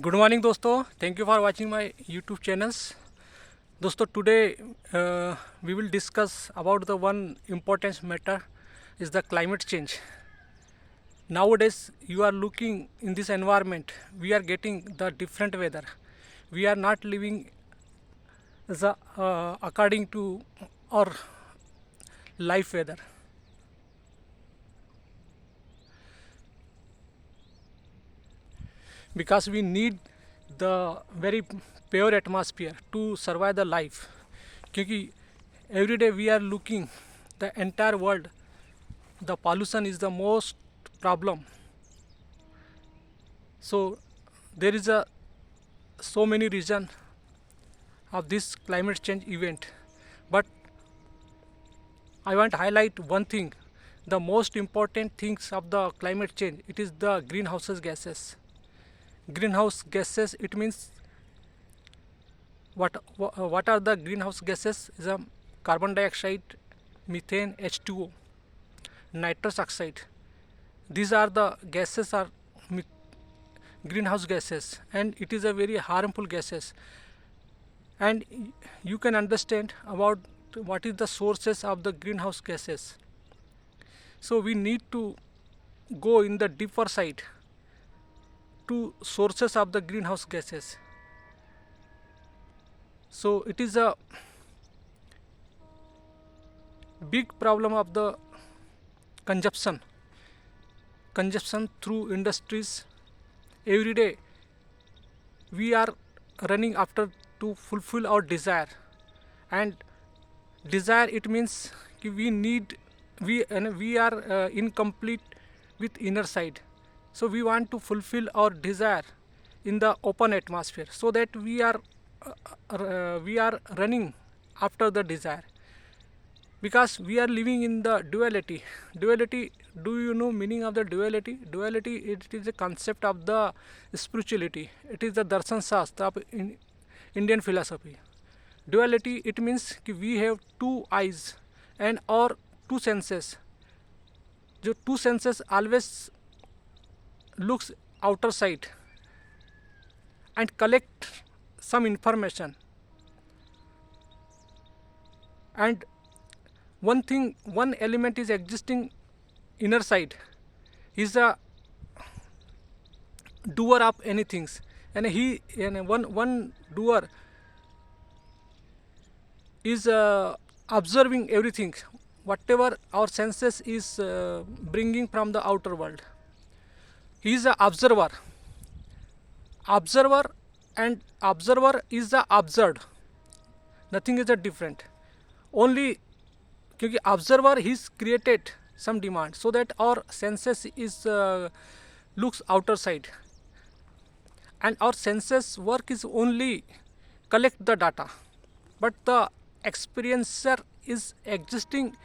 Good morning दोस्तों, thank you for watching my YouTube channels. दोस्तों, today we will discuss about the one important matter is the climate change. Nowadays you are looking in this environment, we are getting the different weather. We are not living according to our life weather, because we need the very pure atmosphere to survive the life. क्योंकि every day we are looking the entire world, the pollution is the most problem. So there is a so many reason of this climate change event, but I want to highlight one thing. The most important things of the climate change, it is the greenhouse gases. Greenhouse gases, it means what are the greenhouse gases? Is a carbon dioxide, methane, H2O, nitrous oxide. These are the gases are greenhouse gases, and it is a very harmful gases. And you can understand about what is the sources of the greenhouse gases. So we need to go in the deeper side to sources of the greenhouse gases. So it is a big problem of the consumption through industries. Every day we are running after to fulfill our desire, and desire, it means we need, we are incomplete with inner side. So we want to fulfill our desire in the open atmosphere, so that we are running after the desire, because we are living in the duality. Do you know meaning of the duality? Duality, it is a concept of the spirituality. It is the darshan shastra of Indian philosophy. Duality, it means कि we have two eyes and or two senses. जो two senses always looks outer side and collect some information, and one element is existing inner side. He is a doer of anything, and one doer is observing everything, whatever our senses is bringing from the outer world. He is a observer, and observer is the observed. Nothing is a different. Only क्योंकि observer, he is created some demand, so that our senses is looks outer side, and our senses work is only collect the data, but the experiencer is existing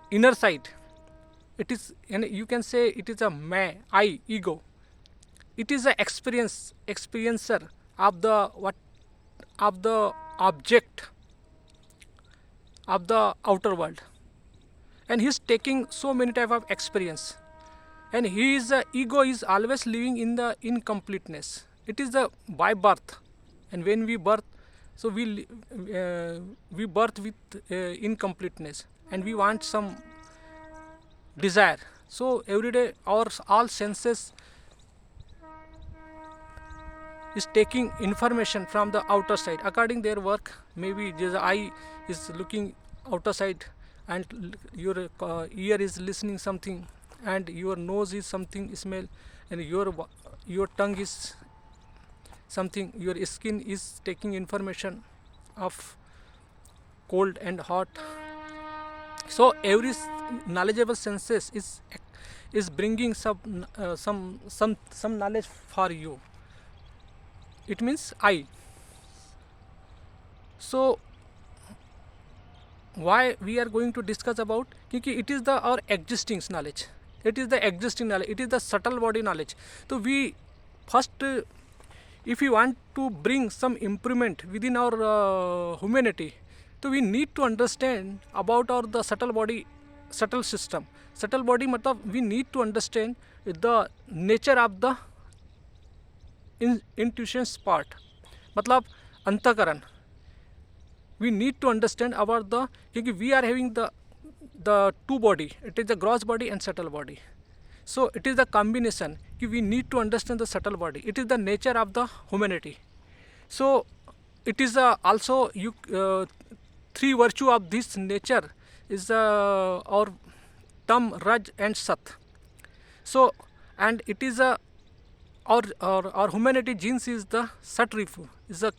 inner side. It is, and you can say it is a I, ego. It is a experiencer of the of the object of the outer world, and he is taking so many type of experience, and ego is always living in the incompleteness. It is the by birth, and when we birth, so we birth with incompleteness, and we want some desire. So every day our all senses is taking information from the outer side according their work. Maybe the eye is looking outer side, and your ear is listening something, and your nose is something smell, and your tongue is something, your skin is taking information of cold and hot. So every knowledgeable senses is bringing some knowledge for you. It means I. So why we are going to discuss about, क्योंकि it is the our existing knowledge. It is the existing knowledge, it is the subtle body knowledge. So we first, if we want to bring some improvement within our humanity, so we need to understand about our the subtle body, subtle system. Subtle body matlab we need to understand the nature of the intuitions part, मतलब अंतकरण. We need to understand about the, क्योंकि we are having the two body, it is the gross body and subtle body. So it is the combination कि we need to understand the subtle body. It is the nature of the humanity. So it is also you three virtue of this nature is our tam, raj and sat. So and it is our humanity genes is the sat ripu, is the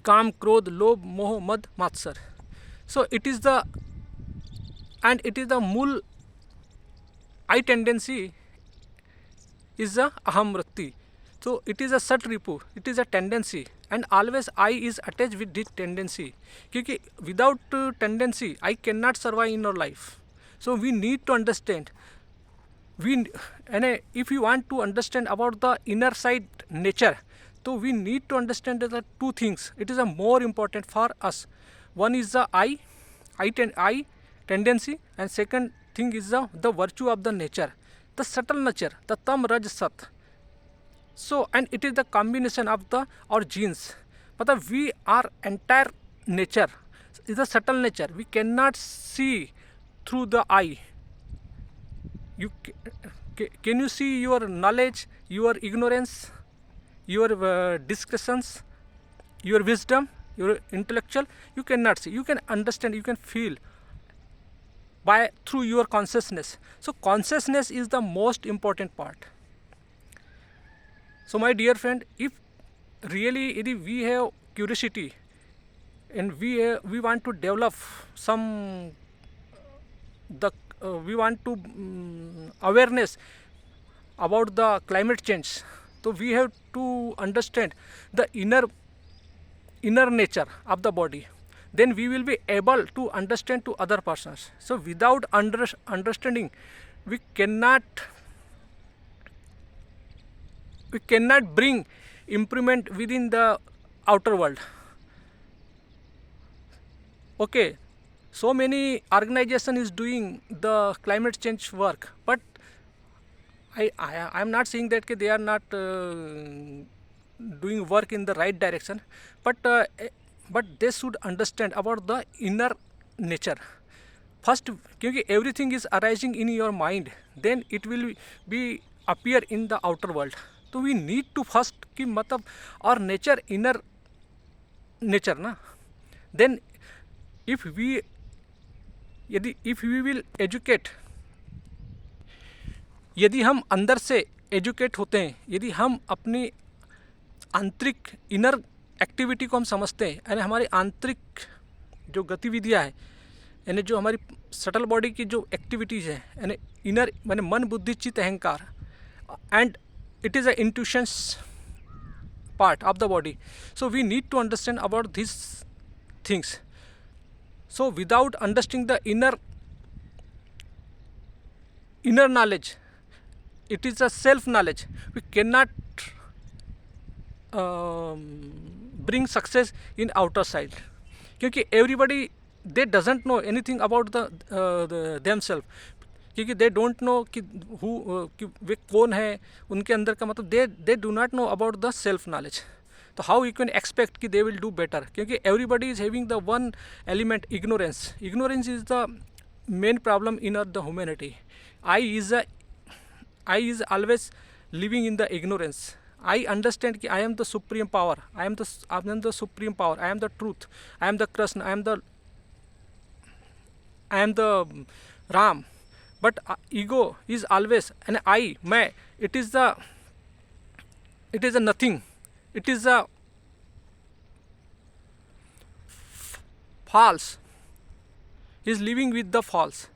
काम, क्रोध, लोभ, मोह, मद, मात्सर. So it is the, and it is the मूल I tendency is the aham vritti. So it is a sat ripu, it is a tendency, and always I is attached with this tendency. क्योंकि without tendency I cannot survive in our life. So we need to understand. And if you want to understand about the inner side nature, so we need to understand the two things. It is a more important for us. One is the I tendency, and second thing is the virtue of the nature, the subtle nature, the tam, raj, sat. So and it is the combination of the our genes. But we are entire nature is a subtle nature. We cannot see through the eye. You can you see your knowledge, your ignorance, your discussions, your wisdom, your intellectual? You cannot see. You can understand. You can feel by through your consciousness. So consciousness is the most important part. So my dear friend, if really we have curiosity and we want to develop some we want to awareness about the climate change, so we have to understand the inner nature of the body. Then we will be able to understand to other persons. So without understanding, we cannot bring improvement within the outer world. Okay, so many organization is doing the climate change work, but I am not saying that they are not doing work in the right direction, but they should understand about the inner nature first, क्योंकि everything is arising in your mind, then it will be appear in the outer world. So we need to first कि मतलब our nature, inner nature ना, then if we will educate, यदि हम अंदर से educate होते हैं, यदि हम अपनी आंतरिक इनर एक्टिविटी को हम समझते हैं, यानी हमारी आंतरिक जो गतिविधियाँ हैं, यानी जो हमारी सटल बॉडी की जो एक्टिविटीज़ है, यानी इनर माने मन, बुद्धि, चित्त, अहंकार, and it is a intuitions part of the body. So we need to understand about these things. So without understanding the inner knowledge, it is a self knowledge, we cannot bring success in outer side, क्योंकि everybody they doesn't know anything about the themselves, क्योंकि they don't know कि कि वे कौन है, उनके अंदर का मतलब they do not know about the self knowledge. तो हाउ यू कैन एक्सपेक्ट कि दे विल डू बेटर, क्योंकि everybody is having the one element, ignorance. Ignorance is the main problem in the humanity. I is always living in the ignorance. I understand कि I am the supreme power, I am the supreme power, I am the truth, I am the Krishna, I am the Ram. But ego is always an I, मैं. It is a nothing. It is a false. He is living with the false.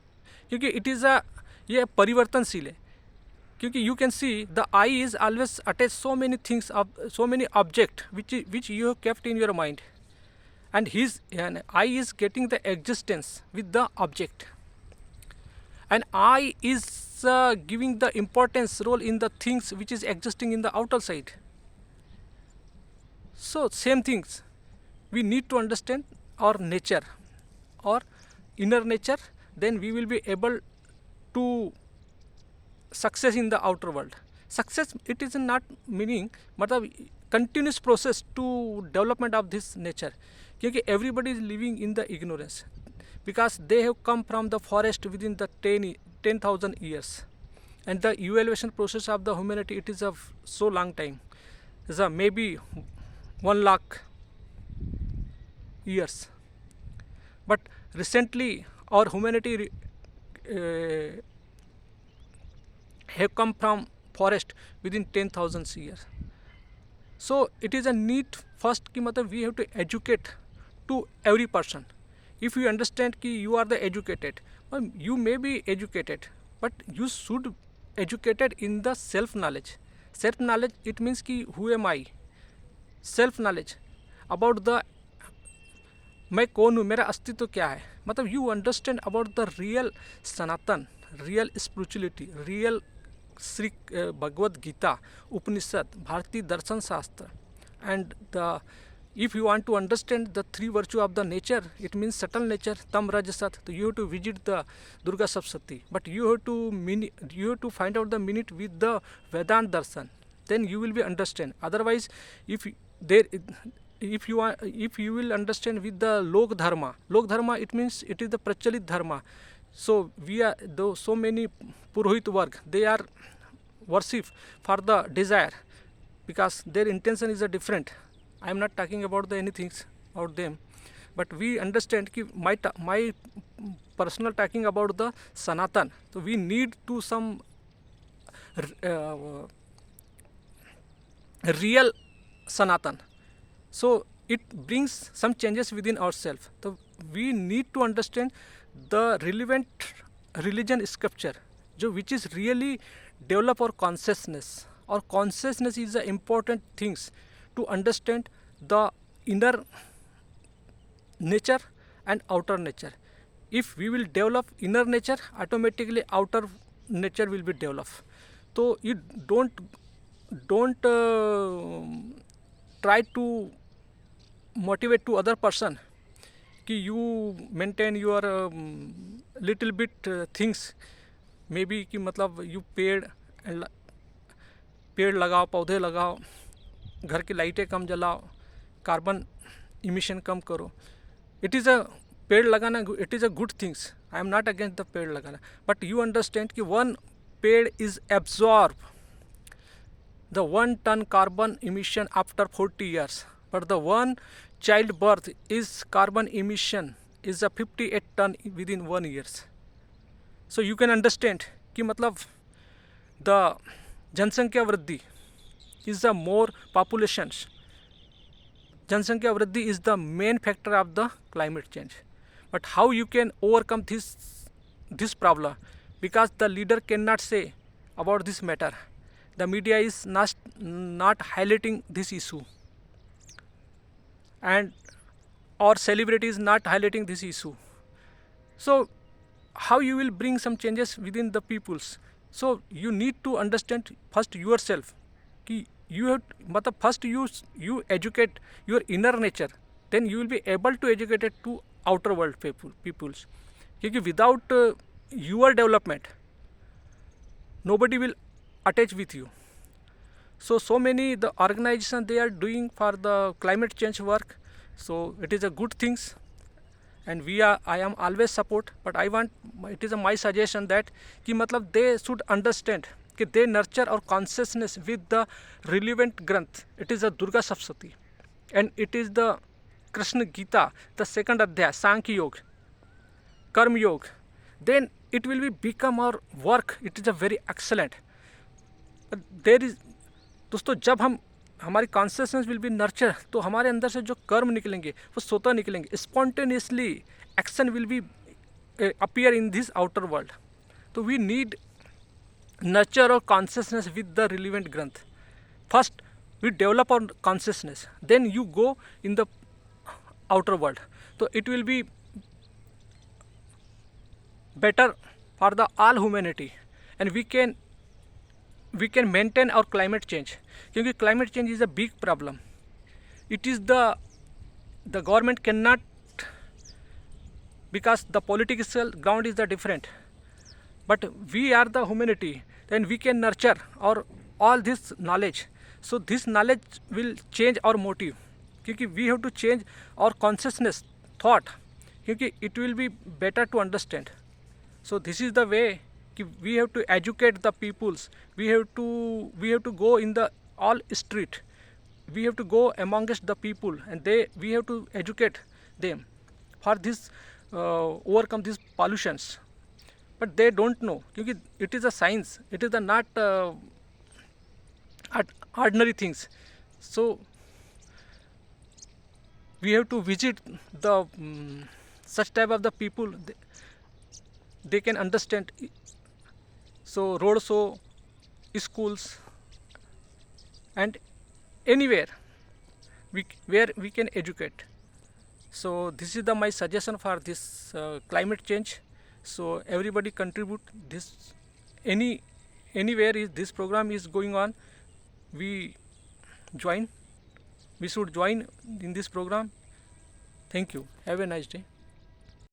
क्योंकि it is a ये परिवर्तनशील है. क्योंकि you can see the I is always attached so many things, so many object which you have kept in your mind, and I is getting the existence with the object, and I is giving the importance role in the things which is existing in the outer side. So same things, we need to understand our nature, or inner nature, then we will be able to success in the outer world. Success it is not meaning मतलब continuous process to development of this nature, क्योंकि everybody is living in the ignorance because they have come from the forest within the 10,000 years, and the evaluation process of the humanity, it is a so long time, is a maybe 1 lakh years. But recently our humanity have come from forest within 10,000 years. So it is a need first कि मतलब we have to educate to every person. If you understand कि you are the educated, you may be educated, but you should educated in the self knowledge. Self knowledge it means कि who am I, self knowledge about the मैं कौन हूँ, मेरा अस्तित्व क्या है, मतलब you understand about the real Sanatan, real spirituality, real Shri Bhagavad Gita, Upanishad, Bharatiya Darshan Shastra, and the if you want to understand the 3 virtue of the nature, it means subtle nature, tam raj sat, so you have to visit the Durga Saptati, but you have to find out the meaning with the Vedant darshan, then you will be understand. Otherwise if you will understand with the lok dharma it means it is the prachalit dharma. So we are though so many purohit work, they are worship for the desire because their intention is a different. I am not talking about the anything about them, but we understand कि my personal talking about the Sanatan. So we need to some real Sanatan. So it brings some changes within ourselves. So we need to understand the relevant religion scripture, which is really develop our consciousness. Our consciousness is the important things to understand the inner nature and outer nature. If we will develop inner nature, automatically outer nature will be developed. So you don't try to motivate to other person कि you maintain your little bit things, maybe कि मतलब you पेड़ लगाओ, पौधे लगाओ, घर की लाइटें कम जलाओ, कार्बन इमिशन कम करो. इट इज़ अ पेड़ लगाना, it is a good things. I am not against the पेड़ लगाना, बट यू अंडरस्टैंड कि 1 पेड़ is absorb the 1 ton carbon emission after 40 years, but the 1 child birth is carbon emission is a 58 ton within 1 years. So you can understand कि मतलब the जनसंख्या वृद्धि is the more populations. जनसंख्या वृद्धि is the main factor of the climate change. But how you can overcome this problem? Because the leader cannot say about this matter. The media is not highlighting this issue, and our celebrity is not highlighting this issue. So how you will bring some changes within the peoples? So you need to understand first yourself कि you have मतलब first you educate your inner nature, then you will be able to educate it to outer world peoples. क्योंकि without your development nobody will attach with you. So many the organization they are doing for the climate change work, so it is a good things, and I am always support, but I want, it is my suggestion that कि मतलब they should understand कि they nurture our consciousness with the relevant granth. It is a Durga Saptati, and it is the Krishna Gita, the 2nd adhyay, Sankhya Yoga, Karma Yoga. Then it will be become our work. It is a very excellent. But there is दोस्तों, जब हमारी consciousness will be nurture, तो हमारे अंदर से जो कर्म निकलेंगे वो स्वतः निकलेंगे. Spontaneously action will be appear in this outer world. तो we need nurture our consciousness with the relevant granth. First we develop our consciousness, then you go in the outer world. तो it will be better for the all humanity, and we can maintain our climate change, क्योंकि climate change is a big problem. It is the government cannot, because the political ground is the different, but we are the humanity, then we can nurture our all this knowledge. So this knowledge will change our motive, क्योंकि we have to change our consciousness thought, क्योंकि it will be better to understand. So this is the way कि we have to educate the peoples. We have to go in the all street. We have to go amongst the people, and we have to educate them for this overcome these pollutions. But they don't know, क्योंकि it is a science. It is the not ordinary things. So we have to visit the such type of the people. They can understand. So road show, schools, and anywhere where we can educate. So this is my suggestion for this climate change. So everybody contribute this. Anywhere is this program is going on, we join. We should join in this program. Thank you. Have a nice day.